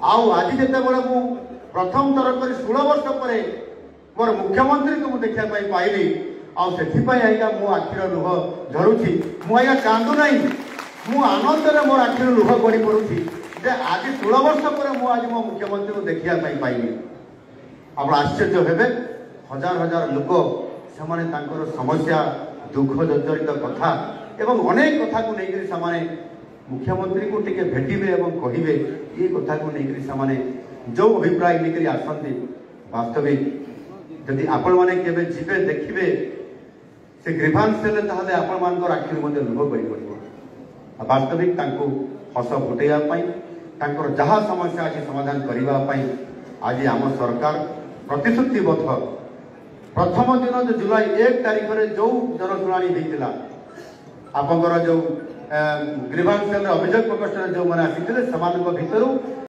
आज जितेबाला मु प्रथम थर कर 16 वर्ष पर मोर मुख्यमंत्री को देखा पाइली आईया मो आखिर लुह झरुची मुझे कांदू ना मु आनंद मोर आखिर लुह गड़ी पड़ुची आज 16 वर्ष पर मुझे मो मुख्यमंत्री को देखा पाइली। आप आश्चर्य हेबे हजार हजार लोक से समस्या दुख जर्जरित कथा एवं अनेक कथा को लेकर से मुख्यमंत्री को टिके भेटिबे एवं कहिबे ये कथा को लेकर से जो अभिप्राय लेकर आसती वास्तविक जदि आपण माने केबे जीवे देखिबे से ग्रीभांस हेले ताहले आपण मानकर आखिर मध्य लुह करि पड़िबो। वास्तविक तांको हस फुटेया पई तांकर जहा समस्या अछि समाधान करिबा पई आज आम सरकार प्रतिश्रुतिबद्ध। प्रथम दिन जो जुलाई 1 तारिख रे जो जनशुणाणी होइतिला आपनकर जो ग्रीभांस हेले अभियोग प्रकोष्ठ जो माने आसीथिले समान भितरु